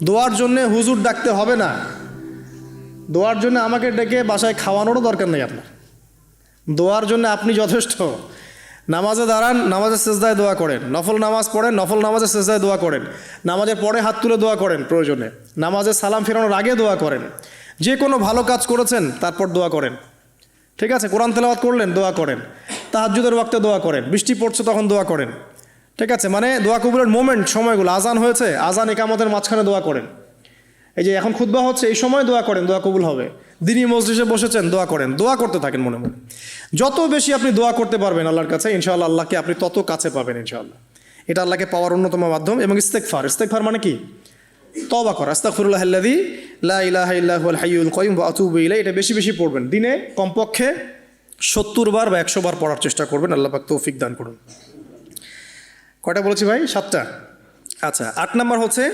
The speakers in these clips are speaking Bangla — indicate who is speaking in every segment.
Speaker 1: দোয়ার জন্যে হুজুর ডাকতে হবে না, দোয়ার জন্য আমাকে ডেকে বাসায় খাওয়ানোরও দরকার নেই আপনার। দোয়ার জন্য আপনি যথেষ্ট। নামাজে দাঁড়ান, নামাজের সেজদায় দোয়া করেন, নফল নামাজ পড়েন, নফল নামাজের সেজদায় দোয়া করেন, নামাজের পরে হাত তুলে দোয়া করেন, প্রয়োজনে নামাজে সালাম ফেরানোর আগে দোয়া করেন, যে কোনো ভালো কাজ করেছেন তারপর দোয়া করেন, ঠিক আছে? কোরআন তেলাওয়াত করলেন, দোয়া করেন, তাহাজ্জুদের ওয়াক্তে দোয়া করেন, বৃষ্টি পড়ছে তখন দোয়া করেন, ঠিক আছে? মানে দোয়া কবুলের মোমেন্ট, সময়গুলো, আজান হয়েছে, আজান ইকামতের মাঝখানে দোয়া করেন, এই যে এখন খুতবা হচ্ছে এই সময় দোয়া করেন, দোয়া কবুল হবে। দিনী মজলিসে বসেছেন, দোয়া করেন, দোয়া করতে থাকেন মনে মনে। যত বেশি আপনি দোয়া করতে পারবেন আল্লাহর কাছে, ইনশাআল্লাহ আল্লাহকে আপনি তত কাছে পাবেন ইনশাআল্লাহ। এটা আল্লাহকে পাওয়ার অন্যতম মাধ্যম। এবং ইস্তেগফার, ইস্তেগফার মানে কি? তওবা করা। আস্তাগফিরুল্লাহাল্লাযী লা ইলাহা ইল্লা হুয়াল হাইয়ুল কাইয়ুম ওয়া আতুবু ইলাইহি। এটা বেশি বেশি পড়বেন, দিনে কমপক্ষে 70 বার বা 100 বার পড়ার চেষ্টা করবেন। আল্লাহ পাক তৌফিক দান করুন। কয়টা বলেছি ভাই? 7টা। আচ্ছা, 8 নম্বর হচ্ছে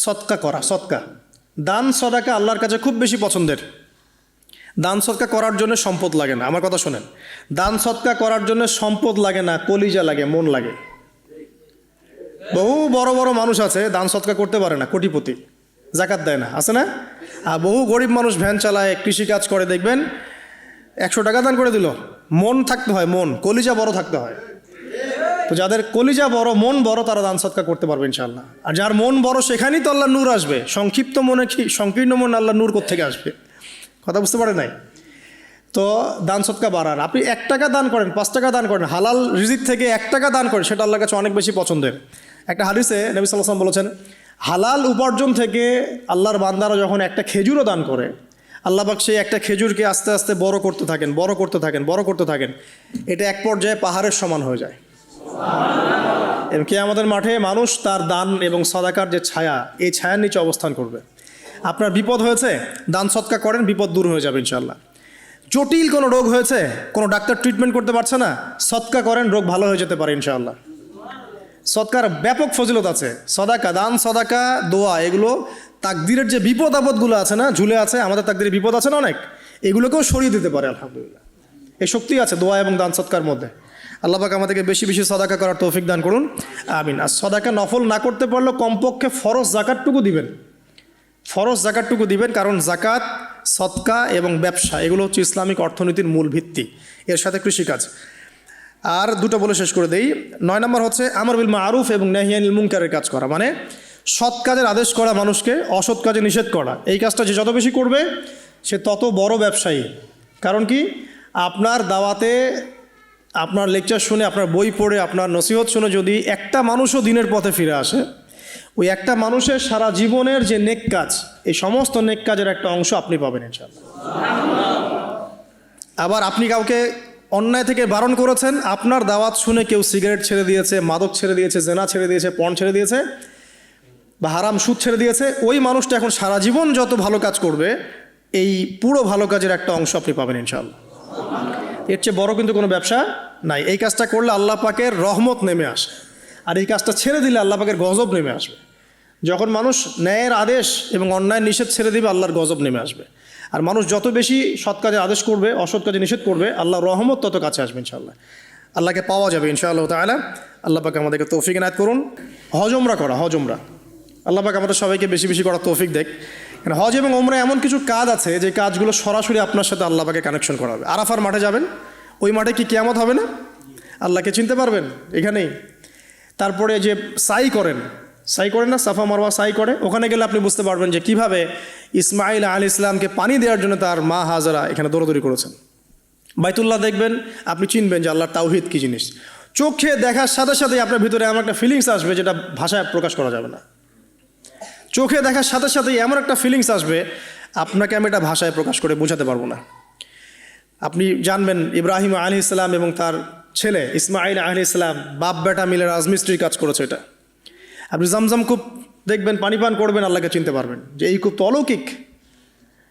Speaker 1: সদকা করা। সদকা, দান সদাকা আল্লাহর কাছে খুব বেশি পছন্দের। দান সদকা করার জন্য সম্পদ লাগে না, আমার কথা শোনেন। দান সদকা করার জন্য সম্পদ লাগে না, কলিজা লাগে, মন লাগে। বহু বড় বড় মানুষ আছে দান সদকা করতে পারে না, কোটিপতি, জাকাত দেয় না, আছে না? আর বহু গরিব মানুষ ভ্যান চালায়, কৃষিকাজ করে, দেখবেন 100 টাকা দান করে দিল। মন থাকতে হয়, মন, কলিজা বড় থাকতে হয়। তো যাদের কলিজা বড়, মন বড়, তারা দান সদকা করতে পারবে ইনশাআল্লাহ। আর যার মন বড় সেখানেই তো আল্লাহ নূর আসবে। সংক্ষিপ্ত মনে কি, সংকীর্ণ মন আল্লাহ নূর কোত্থেকে আসবে? কথা বুঝতে পারে নাই? তো দান সদকা বাড়ান। আপনি 1 টাকা দান করেন, 5 টাকা দান করেন, হালাল রিজিক থেকে 1 টাকা দান করেন, সেটা আল্লাহর কাছে অনেক বেশি পছন্দের। একটা হাদিসে নবী সাল্লাল্লাহু আলাইহি ওয়াসাল্লাম বলেছেন, হালাল উপার্জন থেকে আল্লাহর বান্দারা যখন একটা খেজুরও দান করে, আল্লাহ পাক সেই একটা খেজুরকে আস্তে আস্তে বড় করতে থাকেন, বড় করতে থাকেন, বড় করতে থাকেন। এটা এক পর্যায়ে পাহাড়ের সমান হয়ে যায়। এবং কিয়ামতের মাঠে মানুষ তার দান এবং সাদাকার যে ছায়া, এই ছায়ার নিচে অবস্থান করবে। আপনার বিপদ হয়েছে, দান সদকা করেন, বিপদ দূর হয়ে যাবে ইনশাআল্লাহ। জটিল কোনো রোগ হয়েছে, কোনো ডাক্তার ট্রিটমেন্ট করতে পারছে না, সদকা করেন, রোগ ভালো হয়ে যেতে পারে ইনশাআল্লাহ। সদকার ব্যাপক ফজিলত আছে। সদাকা, দান সদাকা, দোয়া, এগুলো তাকদিরের যে বিপদ আপদগুলো আছে না, ঝুলে আছে, আমাদের তাকদিরে বিপদ আছে না অনেক, এগুলোকেও সরিয়ে দিতে পারে আলহামদুলিল্লাহ। এই শক্তি আছে দোয়া এবং দান সদকার মধ্যে। আল্লাহ পাক আমাদেরকে বেশি বেশি সদাকা করার তৌফিক দান করুন, আমিন। আর সদাকা নফল না করতে পারলেও কমপক্ষে ফরজ জাকাতটুকু দিবেন, ফরজ জাকাতটুকু দিবেন। কারণ জাকাত, সদকা এবং ব্যবসা এগুলো হচ্ছে ইসলামিক অর্থনীতির মূল ভিত্তি, এর সাথে কৃষিকাজ। আর দুটো বলে শেষ করে দেই। 9 নম্বর হচ্ছে আমর বিল মারুফ এবং নাহি আনিল মুনকারের কাজ করা, মানে সৎ কাজের আদেশ করা, মানুষকে অসৎ কাজে নিষেধ করা। এই কাজটা যে যত বেশি করবে সে তত বড় ব্যবসায়ী। কারণ কি, আপনার দাওয়াতে, আপনার লেকচার শুনে, আপনার বই পড়ে, আপনার নসিহত শুনে যদি একটা মানুষও দিনের পথে ফিরে আসে, ওই একটা মানুষের সারা জীবনের যে নেক কাজ, এই সমস্ত নেক কাজের একটা অংশ আপনি পাবেন ইনশাআল্লাহ। আবার আপনি কাউকে অন্যায় থেকে বারণ করেছেন, আপনার দাওয়াত শুনে কেউ সিগারেট ছেড়ে দিয়েছে, মাদক ছেড়ে দিয়েছে, জেনা ছেড়ে দিয়েছে, পর্ন ছেড়ে দিয়েছে, বা হারাম সুদ ছেড়ে দিয়েছে, ওই মানুষটা এখন সারা জীবন যত ভালো কাজ করবে, এই পুরো ভালো কাজের একটা অংশ আপনি পাবেন ইনশাআল্লাহ। এর চেয়ে বড় কিন্তু কোনো ব্যবসা নাই। এই কাজটা করলে আল্লাহ পাকের রহমত নেমে আসে, আর এই কাজটা ছেড়ে দিলে আল্লাহ পাকের গজব নেমে আসবে। যখন মানুষ ন্যায়ের আদেশ এবং অন্যায় নিষেধ ছেড়ে দিবে, আল্লাহর গজব নেমে আসবে। আর মানুষ যত বেশি সৎ কাজে আদেশ করবে, অসৎ কাজে নিষেধ করবে, আল্লাহর রহমত তত কাছে আসবে ইনশাআল্লাহ। আল্লাহকে পাওয়া যাবে ইনশাআল্লাহ তাআলা। আল্লাহ পাক আমাদেরকে তৌফিক এনায়েত করুন। হজ ওমরা করা, হজ ওমরা আল্লাহ পাক আমাদের সবাইকে বেশি বেশি করার তৌফিক দেখ। কারণ হজ এবং ওমরা এমন কিছু কাজ আছে যে কাজগুলো সরাসরি আপনার সাথে আল্লাহ পাকে কানেকশন করা হবে। আরাফার মাঠে যাবেন, ওই মাঠে কি কিয়ামত হবে না? আল্লাহকে চিনতে পারবেন এখানেই। তারপরে যে সাই করেন, সাই করেন না, সাফা মারওয়া সাই করে, ওখানে গেলে আপনি বুঝতে পারবেন যে কীভাবে ইসমাইল আলাইহিস সালামকে পানি দেওয়ার জন্য তার মা হাজারা এখানে দৌড়দৌড়ি করেছেন। বাইতুল্লাহ দেখবেন, আপনি চিনবেন যে আল্লাহর তাওহীদ কী জিনিস। চোখে দেখার সাথে সাথেই আপনার ভিতরে এমন একটা ফিলিংস আসবে যেটা ভাষায় প্রকাশ করা যাবে না। চোখে দেখার সাথে সাথেই এমন একটা ফিলিংস আসবে, আপনাকে আমি এটা ভাষায় প্রকাশ করে বোঝাতে পারবো না। আপনি জানবেন ইব্রাহিম আলাইহিস সালাম এবং তার ছেলে ইসমাইল আলাইহিস সালাম বাপ বেটা মিলে রাজমিস্ত্রির কাজ করেছে। এটা আপনি জামজাম কূপ দেখবেন, পানি পান করবেন, আল্লাহকে চিনতে পারবেন যে এই কূপ তো অলৌকিক,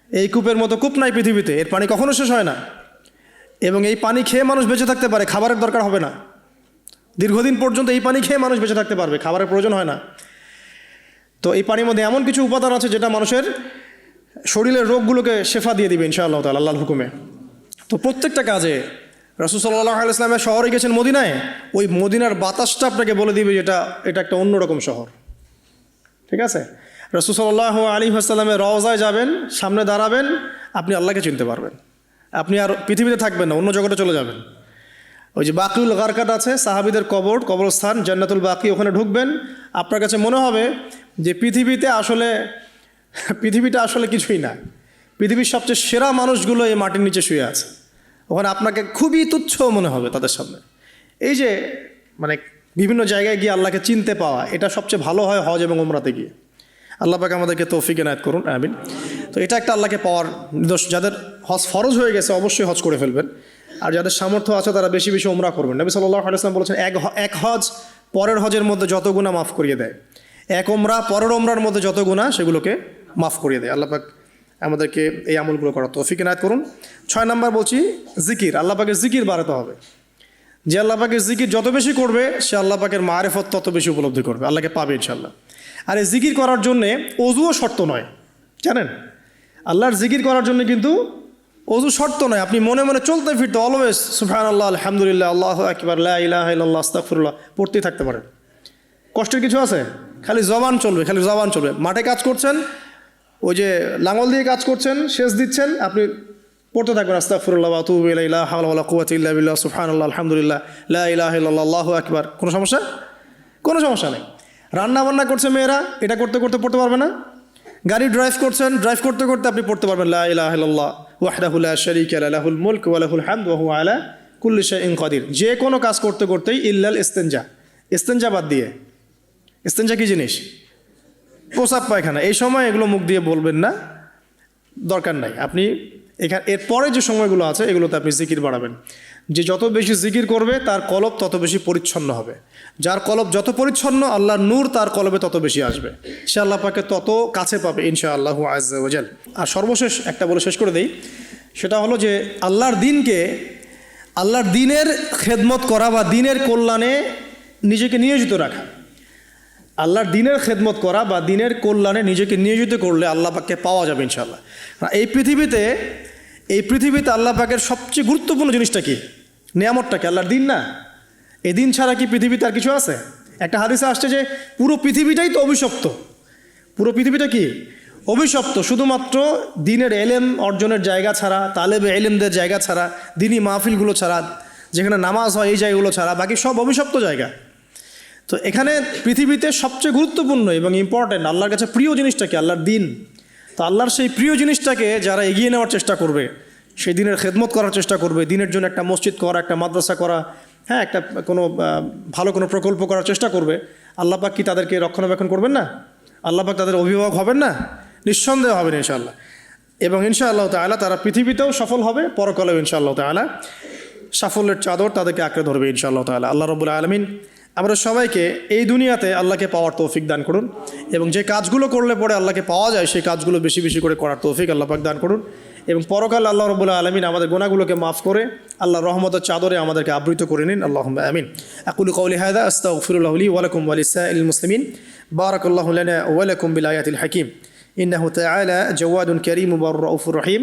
Speaker 1: এই কূপের মতো কূপ নাই পৃথিবীতে, এর পানি কখনো শেষ হয় না, এবং এই পানি খেয়ে মানুষ বেঁচে থাকতে পারে, খাবারের দরকার হবে না। দীর্ঘদিন পর্যন্ত এই পানি খেয়ে মানুষ বেঁচে থাকতে পারবে, খাবারের প্রয়োজন হয় না। তো এই পানির মধ্যে এমন কিছু উপাদান আছে যেটা মানুষের শরীরের রোগগুলোকে শেফা দিয়ে দিবে ইনশাআল্লাহ তাআলা আল্লাহর হুকুমে। তো প্রত্যেকটা কাজে রাসূল সাল্লাল্লাহু আলাইহি ওয়াসাল্লাম শহরে গেছেন মদিনায়, ওই মদিনার বাতাসটা আপনাকে বলে দিবে এটা একটা অন্যরকম শহর, ঠিক আছে? রাসূল সাল্লাল্লাহু আলাইহি ওয়াসাল্লামের রওজায় যাবেন, সামনে দাঁড়াবেন, আপনি আল্লাহকে চিনতে পারবেন। আপনি আর পৃথিবীতে থাকবেন না, অন্য জগতে চলে যাবেন। ওই যে বাকিউল গারকাত আছে, সাহাবীদের কবরস্থান জান্নাতুল বাকি, ওখানে ঢুকবেন, আপনার কাছে মনে হবে যে পৃথিবীটা আসলে কিছুই না। পৃথিবীর সবচেয়ে সেরা মানুষগুলো এই মাটির নিচে শুয়ে আছে, ওখানে আপনাকে খুবই তুচ্ছ মনে হবে তাদের সামনে। এই যে মানে বিভিন্ন জায়গায় গিয়ে আল্লাহকে চিনতে পাওয়া, এটা সবচেয়ে ভালো হয় হজ এবং উমরাতে গিয়ে। আল্লাহ পাক আমাদেরকে তৌফিক এনায়েত করুন, আমিন। তো এটা একটা আল্লাহকে পাওয়ার নিদর্শন। যাদের হজ ফরজ হয়ে গেছে অবশ্যই হজ করে ফেলবেন, আর যাদের সামর্থ্য আছে তারা বেশি বেশি উমরা করবেন। নবী সাল্লাল্লাহু আলাইহি ওয়াসাল্লাম বলেছেন, এক হজ পরের হজের মধ্যে যত গুনাহ মাফ করিয়ে দেয়, এক উমরা পরের উমরার মধ্যে যত গুনাহ সেগুলোকে মাফ করিয়ে দেয়। আল্লাহ পাক আমাদেরকে এই আমলগুলো করার তৌফিক এনায়েত করুন। 6 নাম্বার বলছি জিকির। আল্লাহ পাকের জিকির বাড়াতে হবে। যে আল্লাহ পাকের জিকির যত বেশি করবে, সে আল্লাহ পাকের মারিফত তত বেশি উপলব্ধি করবে, আল্লাহকে পাবে ইনশাআল্লাহ। আর এই জিকির করার জন্যে অজুও শর্ত নয়, জানেন? আল্লাহর জিকির করার জন্য কিন্তু অজু শর্ত নয়। আপনি মনে মনে চলতে ফিরতে অলওয়েজ সুবহানাল্লাহ, আলহামদুলিল্লাহ, আল্লাহু আকবার, লা ইলাহা ইল্লাল্লাহ, আস্তাগফিরুল্লাহ পড়তেই থাকতে পারেন। কষ্টের কিছু আছে? খালি জবান চলবে। মাঠে কাজ করছেন, ওই যে লাঙল দিয়ে কাজ করছেন, সেচ দিচ্ছেন, আপনি পড়তে থাকবেন আস্তাগফিরুল্লাহ ওয়া আতুবু ইলাইহি, লা হাওলা ওয়ালা কুওয়াতা ইল্লা বিল্লাহ, সুবহানাল্লাহ, আলহামদুলিল্লাহ, লা ইলাহা ইল্লাল্লাহ, আল্লাহু আকবার। কোনো সমস্যা নেই। রান্না বান্না করছে মেয়েরা, এটা করতে করতে পড়তে পারবে না? গাড়ি ড্রাইভ করছেন, ড্রাইভ করতে করতে আপনি পড়তে পারবেন লা ইলাহা ইল্লাল্লাহ ওয়াহদাহু লা শারীকা লাহু, লাহুল মুলকু ওয়া লাহুল হামদু ওয়া হুয়া আলা কুল্লি শাইইন কাদির। যে কোনো কাজ করতে করতেই ইল্লাল ইস্তেনজা বাদ দিয়ে। ইস্তেনজা কি জিনিস? প্রসাব পায়খানা। এই সময় এগুলো মুখ দিয়ে বলবেন না, দরকার নাই। আপনি এরপরে যে সময়গুলো আছে এগুলোতে আপনি জিকির বাড়াবেন। যে যত বেশি জিকির করবে তার কলব তত বেশি পরিচ্ছন্ন হবে। যার কলব যত পরিচ্ছন্ন, আল্লাহর নূর তার কলবে তত বেশি আসবে, সে আল্লাহ পাকে তত কাছে পাবে ইনশাআল্লাহ আযজা ওয়া জাল। আর সর্বশেষ একটা বলে শেষ করে দেই, সেটা হলো যে আল্লাহর দিনের খেদমত করা বা দিনের কল্যাণে নিজেকে নিয়োজিত রাখা। আল্লাহর দিনের খেদমত করা বা দিনের কল্যাণে নিজেকে নিয়োজিত করলে আল্লাহ পাককে পাওয়া যাবে ইনশাআল্লাহ। এই পৃথিবীতে আল্লাহ পাকের সবচেয়ে গুরুত্বপূর্ণ জিনিসটা কি? নিয়ামতটা কি? আল্লাহর দিন না? এই দিন ছাড়া কি পৃথিবীতে আর কিছু আছে? একটা হাদিসে আসছে যে পুরো পৃথিবীটাই তো অভিশপ্ত। পুরো পৃথিবীটা কি? অভিশপ্ত। শুধুমাত্র দিনের এলেম অর্জনের জায়গা ছাড়া, তালেবে এলেমদের জায়গা ছাড়া, দিনী মাহফিলগুলো ছাড়া, যেখানে নামাজ হয় এই জায়গাগুলো ছাড়া বাকি সব অভিশপ্ত জায়গা। তো এখানে পৃথিবীতে সবচেয়ে গুরুত্বপূর্ণ এবং ইম্পর্ট্যান্ট আল্লাহর কাছে প্রিয় জিনিসটা কি? আল্লাহর দিন। তো আল্লাহর সেই প্রিয় জিনিসটাকে যারা এগিয়ে নেওয়ার চেষ্টা করবে, সেই দিনের খেদমত করার চেষ্টা করবে, দিনের জন্য একটা মসজিদ করা, একটা মাদ্রাসা করা, হ্যাঁ, একটা ভালো কোনো প্রকল্প করার চেষ্টা করবে, আল্লাহ পাক কি তাদেরকে রক্ষণাবেক্ষণ করবেন না? আল্লাহ পাক তাদের অভিভাবক হবেন না? নিঃসন্দেহে হবেন ইনশাআল্লাহ। এবং ইনশাআল্লাহ তাআলা তারা পৃথিবীতেও সফল হবে, পরকালেও ইনশাআল্লাহ তাআলা সাফল্যের চাদর তাদেরকে আঁকড়ে ধরবে ইনশাআল্লাহ তাআলা। আল্লাহ রাব্বুল আলামিন আমরা সবাইকে এই দুনিয়াতে আল্লাহকে পাওয়ার তৌফিক দান করুন, এবং যে কাজগুলো করলে পরে আল্লাহকে পাওয়া যায় সেই কাজগুলো বেশি বেশি করে করার তৌফিক আল্লাহ পাক দান করুন। এবং পরকালে আল্লাহ রাব্বুল আলামিন আমাদের গুনাহগুলোকে মাফ করে আল্লাহর রহমতের চাদরে আমাদেরকে আবৃত করে নিন। আল্লাহুম্মা আমিন। আকুলু কওলি হাযা আস্তাগফিরুল্লাহ লি ওয়া লাকুম ওয়া লিসাইরিল মুসলিমিন। বারাকাল্লাহু লানা ওয়া লাকুম বিল আয়াতিল হাকীম। ইন্নাহু তাআলা জাওয়াদুন কারীম ওয়া রাউফুর রহিম।